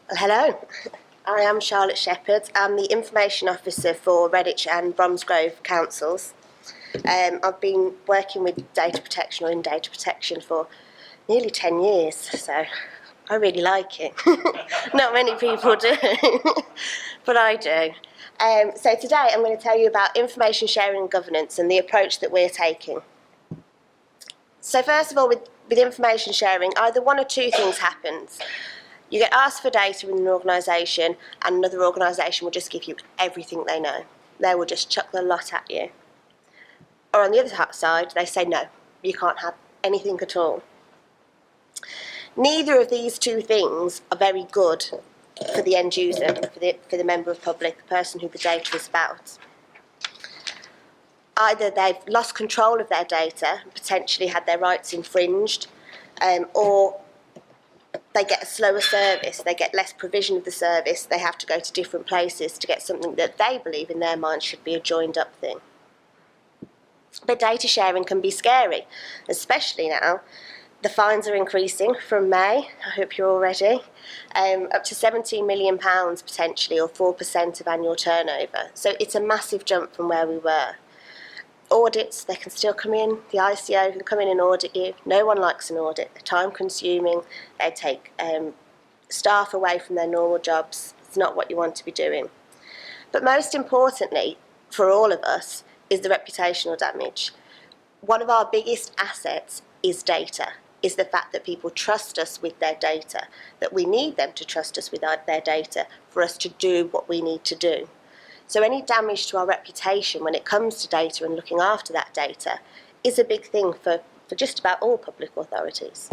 Well, hello, I am Charlotte Shephard. I'm the Information Officer for Redditch and Bromsgrove Councils. I've been working with data protection or in data protection for nearly 10 years, so I really like it. Not many people do, but I do. So today I'm going to tell you about information sharing and governance and the approach that we're taking. So first of all, with information sharing, either one or two things happens. You get asked for data in an organisation and another organisation will just give you everything they know. They will just chuck the lot at you. Or on the other side, they say no, you can't have anything at all. Neither of these two things are very good for the end user, for the member of public, the person who the data is about. Either they've lost control of their data, potentially had their rights infringed, or they get a slower service, they get less provision of the service, they have to go to different places to get something that they believe in their mind should be a joined up thing. But data sharing can be scary, especially now. The fines are increasing from May, I hope you're all ready, up to £17 million potentially, or 4% of annual turnover. So it's a massive jump from where we were. Audits, they can still come in, the ICO can come in and audit you. No one likes an audit, they're time consuming, they take staff away from their normal jobs. It's not what you want to be doing. But most importantly, for all of us, is the reputational damage. One of our biggest assets is data, is the fact that people trust us with their data, that we need them to trust us with their data for us to do what we need to do. So any damage to our reputation when it comes to data and looking after that data is a big thing for just about all public authorities.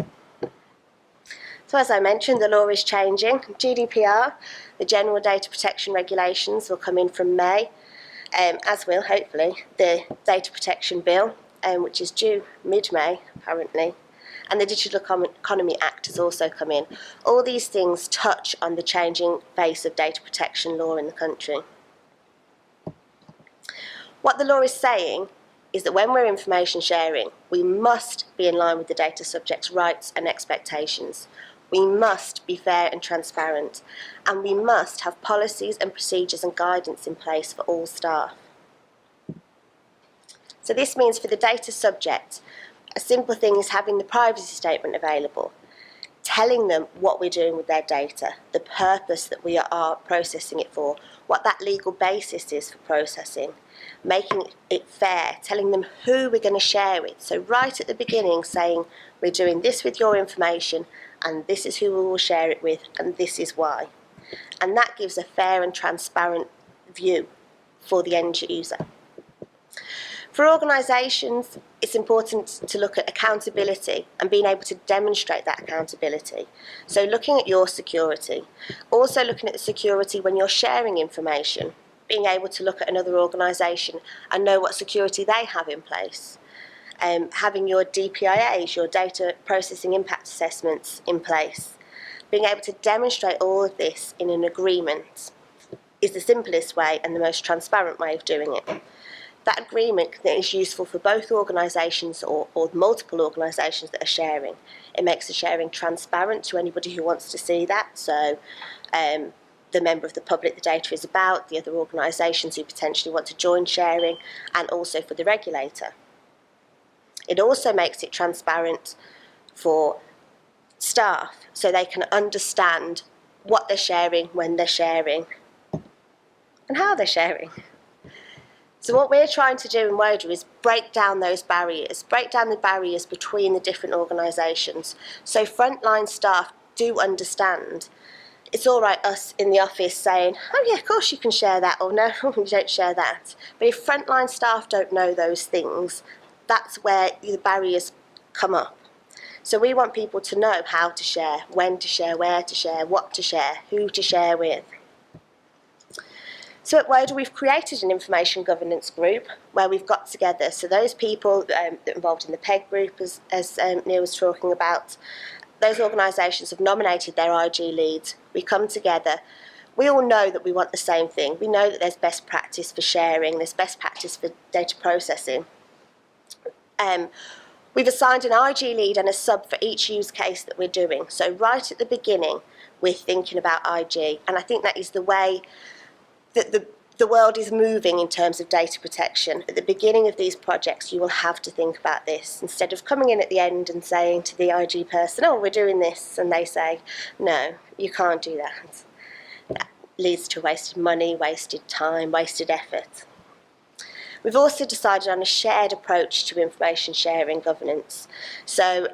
So as I mentioned, the law is changing. GDPR, the General Data Protection Regulations, will come in from May, as will, hopefully, the Data Protection Bill, which is due mid-May, apparently, and the Digital Economy Act has also come in. All these things touch on the changing face of data protection law in the country. What the law is saying is that when we're information sharing, we must be in line with the data subject's rights and expectations. We must be fair and transparent, and we must have policies and procedures and guidance in place for all staff. So this means for the data subject, a simple thing is having the privacy statement available, telling them what we're doing with their data, the purpose that we are processing it for, what that legal basis is for processing, making it fair, telling them who we're going to share with. So right at the beginning saying, we're doing this with your information and this is who we will share it with and this is why. And that gives a fair and transparent view for the end user. For organisations, it's important to look at accountability and being able to demonstrate that accountability. So looking at your security, also looking at the security when you're sharing information, being able to look at another organisation and know what security they have in place. Having your DPIAs, your data processing impact assessments in place. Being able to demonstrate all of this in an agreement is the simplest way and the most transparent way of doing it. That agreement that is useful for both organisations or multiple organisations that are sharing. It makes the sharing transparent to anybody who wants to see that. So the member of the public the data is about, the other organisations who potentially want to join sharing, and also for the regulator. It also makes it transparent for staff so they can understand what they're sharing, when they're sharing, and how they're sharing. So what we're trying to do in WODA is break down those barriers, break down the barriers between the different organisations. So frontline staff do understand. It's all right us in the office saying, oh yeah, of course you can share that, or no, you don't share that. But if frontline staff don't know those things, that's where the barriers come up. So we want people to know how to share, when to share, where to share, what to share, who to share with. So at WODA we've created an information governance group where we've got together, so those people that are involved in the PEG group, as Neil was talking about, those organisations have nominated their IG leads. We come together. We all know that we want the same thing. We know that there's best practice for sharing, there's best practice for data processing. We've assigned an IG lead and a sub for each use case that we're doing. So right at the beginning, we're thinking about IG. And I think that is the way that the world is moving in terms of data protection. At the beginning of these projects, you will have to think about this. Instead of coming in at the end and saying to the IG person, oh, we're doing this, and they say, no, you can't do that. That leads to wasted money, wasted time, wasted effort. We've also decided on a shared approach to information sharing governance. So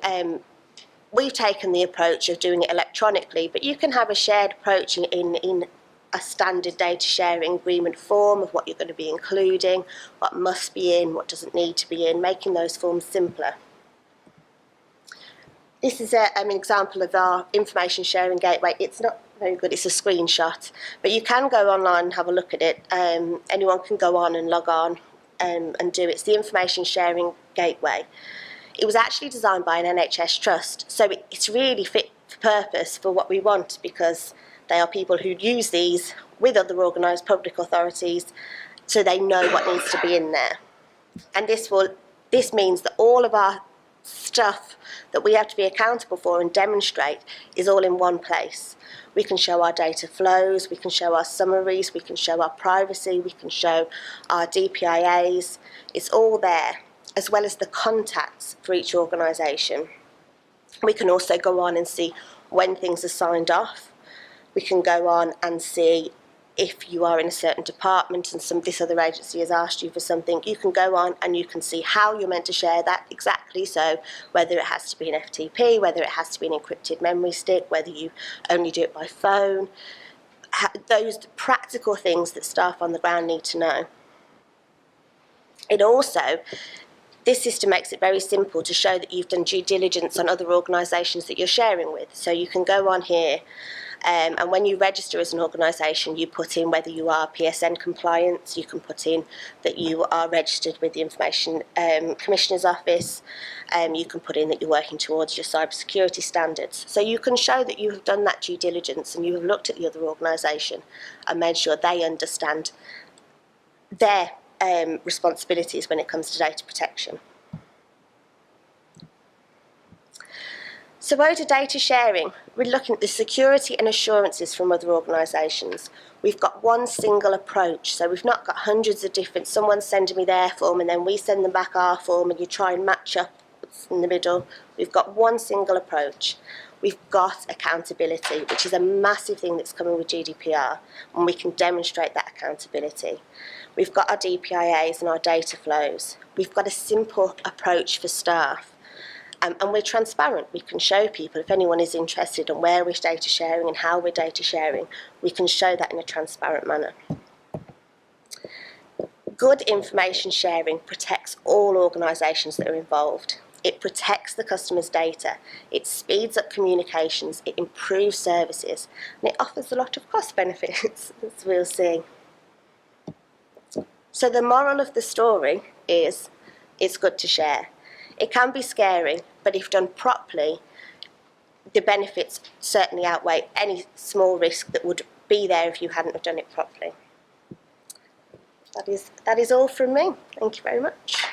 we've taken the approach of doing it electronically, but you can have a shared approach in a standard data sharing agreement form of what you're going to be including, what must be in, what doesn't need to be in, making those forms simpler. This is an example of our information sharing gateway. It's not very good, it's a screenshot, but you can go online and have a look at it. Anyone can go on and log on and do it. It's the information sharing gateway. It was actually designed by an NHS trust, so it's really fit for purpose for what we want, because they are people who use these with other organised public authorities, so they know what needs to be in there. And this means that all of our stuff that we have to be accountable for and demonstrate is all in one place. We can show our data flows, we can show our summaries, we can show our privacy, we can show our DPIAs. It's all there, as well as the contacts for each organisation. We can also go on and see when things are signed off. We can go on and see if you are in a certain department and this other agency has asked you for something. You can go on and you can see how you're meant to share that exactly. So whether it has to be an FTP, whether it has to be an encrypted memory stick, whether you only do it by phone. Those practical things that staff on the ground need to know. It also, this system makes it very simple to show that you've done due diligence on other organisations that you're sharing with. So you can go on here and when you register as an organisation, you put in whether you are PSN compliant, you can put in that you are registered with the Information Commissioner's Office, you can put in that you're working towards your cybersecurity standards. So you can show that you have done that due diligence and you have looked at the other organisation and made sure they understand their responsibilities when it comes to data protection. So WODA data sharing, we're looking at the security and assurances from other organisations. We've got one single approach, so we've not got hundreds of different, someone's sending me their form and then we send them back our form and you try and match up in the middle. We've got one single approach. We've got accountability, which is a massive thing that's coming with GDPR, and we can demonstrate that accountability. We've got our DPIAs and our data flows. We've got a simple approach for staff. And we're transparent. We can show people, if anyone is interested in where we're data sharing and how we're data sharing, we can show that in a transparent manner. Good information sharing protects all organisations that are involved. It protects the customer's data, it speeds up communications, it improves services, and it offers a lot of cost benefits, as we'll see. So the moral of the story is, it's good to share. It can be scary, but if done properly, the benefits certainly outweigh any small risk that would be there if you hadn't have done it properly. That is all from me. Thank you very much.